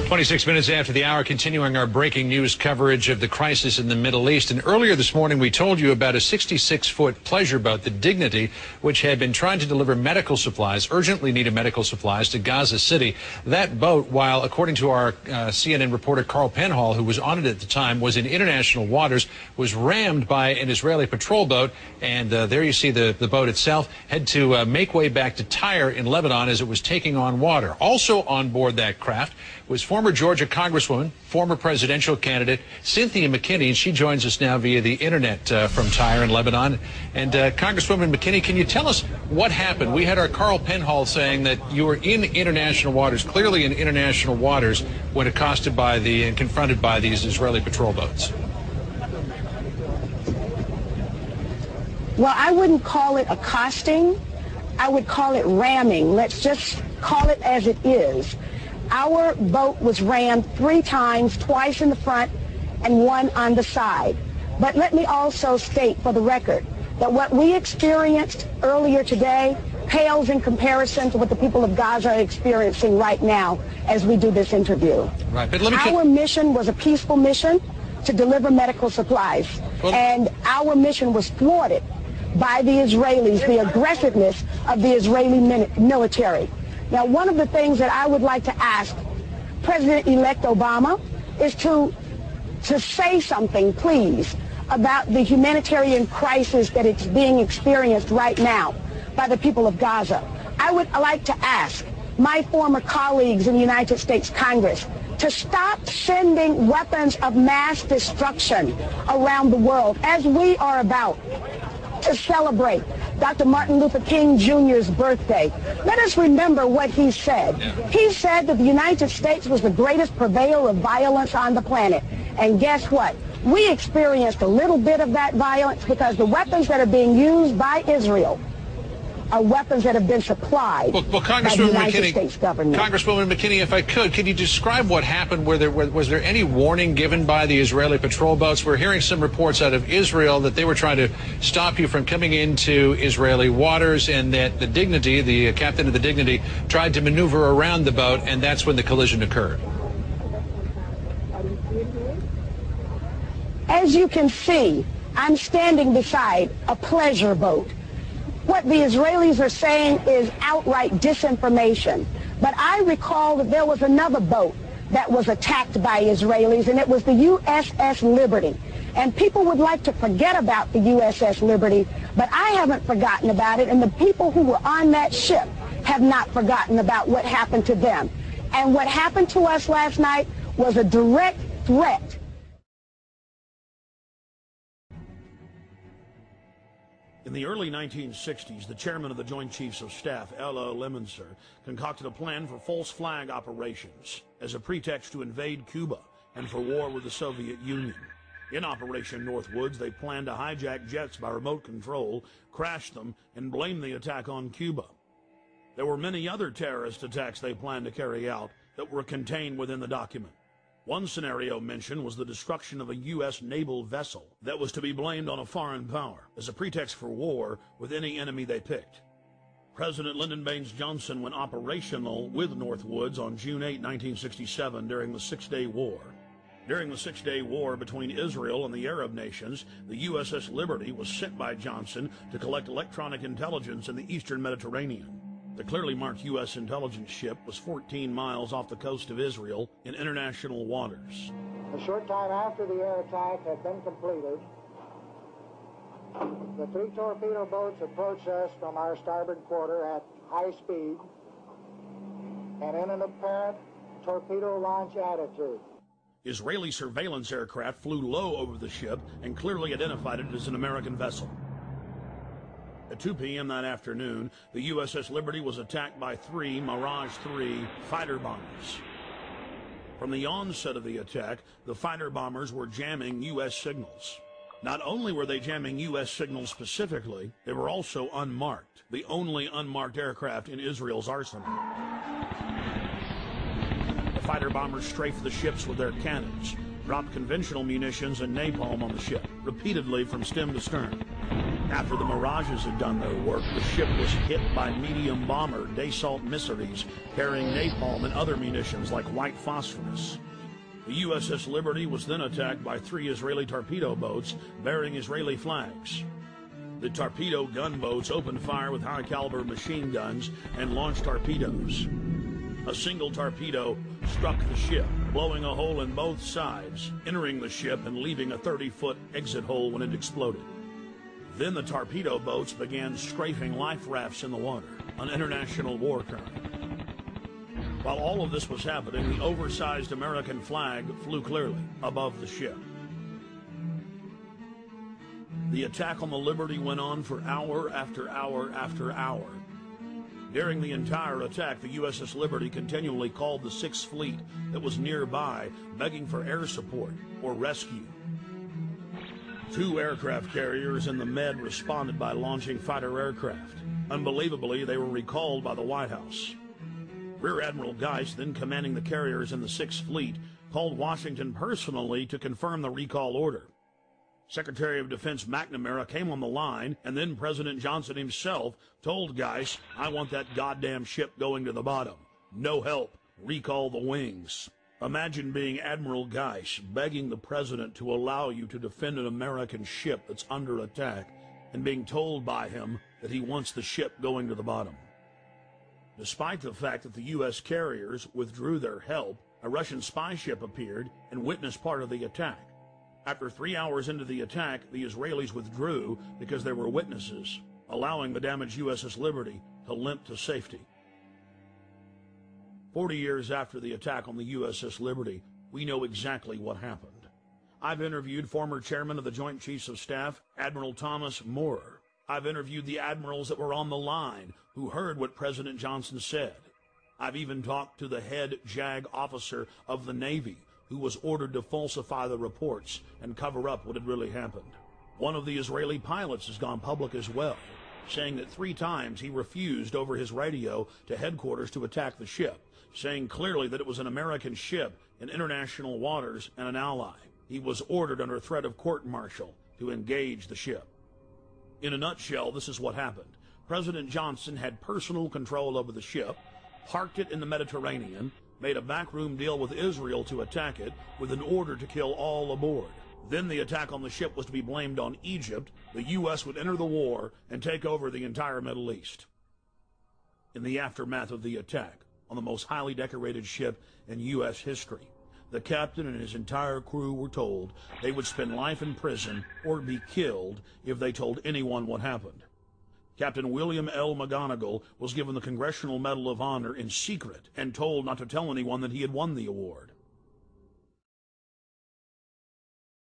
26 minutes after the hour, continuing our breaking news coverage of the crisis in the Middle East. And earlier this morning, we told you about a 66-foot pleasure boat, the Dignity, which had been trying to deliver medical supplies, urgently needed medical supplies to Gaza City. That boat, while according to our CNN reporter Carl Penhall, who was on it at the time, was in international waters, was rammed by an Israeli patrol boat. And there you see the boat itself had to make way back to Tyre in Lebanon as it was taking on water. Also on board that craft was former Georgia Congresswoman, former presidential candidate Cynthia McKinney, and she joins us now via the internet from Tyre in Lebanon. And Congresswoman McKinney, can you tell us what happened? We had our Carl Penhall saying that you were in international waters, clearly in international waters, when accosted by and confronted by these Israeli patrol boats. Well, I wouldn't call it accosting. I would call it ramming. Let's just call it as it is. Our boat was rammed 3 times, twice in the front and 1 on the side. But let me also state for the record that what we experienced earlier today pales in comparison to what the people of Gaza are experiencing right now as we do this interview. Right, but our mission was a peaceful mission to deliver medical supplies, and our mission was thwarted by the Israelis, the aggressiveness of the Israeli military. Now, one of the things that I would like to ask President-elect Obama is to say something, please, about the humanitarian crisis that is being experienced right now by the people of Gaza. I would like to ask my former colleagues in the United States Congress to stop sending weapons of mass destruction around the world, as we are about to celebrate Dr. Martin Luther King Jr.'s birthday. Let us remember what he said. He said that the United States was the greatest purveyor of violence on the planet. And guess what? We experienced a little bit of that violence because the weapons that are being used by Israel are weapons that have been supplied by the United States government. Congresswoman McKinney, if I could you describe what happened? Was there any warning given by the Israeli patrol boats? We're hearing some reports out of Israel that they were trying to stop you from coming into Israeli waters, and that the Dignity, the captain of the Dignity, tried to maneuver around the boat, and that's when the collision occurred. As you can see, I'm standing beside a pleasure boat. What the Israelis are saying is outright disinformation. But I recall that there was another boat that was attacked by Israelis, and it was the USS Liberty. And people would like to forget about the USS Liberty, but I haven't forgotten about it, and the people who were on that ship have not forgotten about what happened to them. And what happened to us last night was a direct threat. In the early 1960s, the chairman of the Joint Chiefs of Staff, Ella Lemonster, concocted a plan for false flag operations as a pretext to invade Cuba and for war with the Soviet Union. In Operation Northwoods, they planned to hijack jets by remote control, crash them, and blame the attack on Cuba. There were many other terrorist attacks they planned to carry out that were contained within the document. One scenario mentioned was the destruction of a U.S. naval vessel that was to be blamed on a foreign power as a pretext for war with any enemy they picked. President Lyndon Baines Johnson went operational with Northwoods on June 8, 1967 during the Six-Day War. During the Six-Day War between Israel and the Arab nations, the USS Liberty was sent by Johnson to collect electronic intelligence in the eastern Mediterranean. The clearly marked U.S. intelligence ship was 14 miles off the coast of Israel in international waters. A short time after the air attack had been completed, the 3 torpedo boats approached us from our starboard quarter at high speed and in an apparent torpedo launch attitude. Israeli surveillance aircraft flew low over the ship and clearly identified it as an American vessel. At 2 p.m. that afternoon, the USS Liberty was attacked by 3 Mirage 3 fighter bombers. From the onset of the attack, the fighter bombers were jamming U.S. signals. Not only were they jamming U.S. signals specifically, they were also unmarked, the only unmarked aircraft in Israel's arsenal. The fighter bombers strafed the ships with their cannons, dropped conventional munitions and napalm on the ship, repeatedly from stem to stern. After the Mirages had done their work, the ship was hit by medium bomber Dassault missiles carrying napalm and other munitions like white phosphorus. The USS Liberty was then attacked by 3 Israeli torpedo boats bearing Israeli flags. The torpedo gunboats opened fire with high-caliber machine guns and launched torpedoes. A single torpedo struck the ship, blowing a hole in both sides, entering the ship and leaving a 30-foot exit hole when it exploded. Then the torpedo boats began strafing life rafts in the water, an international war crime. While all of this was happening, the oversized American flag flew clearly above the ship. The attack on the Liberty went on for hour after hour after hour. During the entire attack, the USS Liberty continually called the Sixth Fleet that was nearby, begging for air support or rescue. 2 aircraft carriers in the Med responded by launching fighter aircraft. Unbelievably, they were recalled by the White House. Rear Admiral Geist, then commanding the carriers in the Sixth Fleet, called Washington personally to confirm the recall order. Secretary of Defense McNamara came on the line, and then President Johnson himself told Geist, "I want that goddamn ship going to the bottom. No help. Recall the wings." Imagine being Admiral Geist begging the president to allow you to defend an American ship that's under attack and being told by him that he wants the ship going to the bottom. Despite the fact that the U.S. carriers withdrew their help, a Russian spy ship appeared and witnessed part of the attack. After 3 hours into the attack, the Israelis withdrew because there were witnesses, allowing the damaged USS Liberty to limp to safety. 40 years after the attack on the USS Liberty, we know exactly what happened. I've interviewed former chairman of the Joint Chiefs of Staff, Admiral Thomas Moorer. I've interviewed the admirals that were on the line who heard what President Johnson said. I've even talked to the head JAG officer of the Navy, who was ordered to falsify the reports and cover up what had really happened. One of the Israeli pilots has gone public as well, saying that 3 times he refused over his radio to headquarters to attack the ship, saying clearly that it was an American ship in international waters and an ally. He was ordered under threat of court-martial to engage the ship. In a nutshell, this is what happened. President Johnson had personal control over the ship, parked it in the Mediterranean, made a backroom deal with Israel to attack it with an order to kill all aboard. Then the attack on the ship was to be blamed on Egypt. The U.S. would enter the war and take over the entire Middle East. In the aftermath of the attack on the most highly decorated ship in U.S. history, the captain and his entire crew were told they would spend life in prison or be killed if they told anyone what happened. Captain William L. McGonigal was given the Congressional Medal of Honor in secret and told not to tell anyone that he had won the award.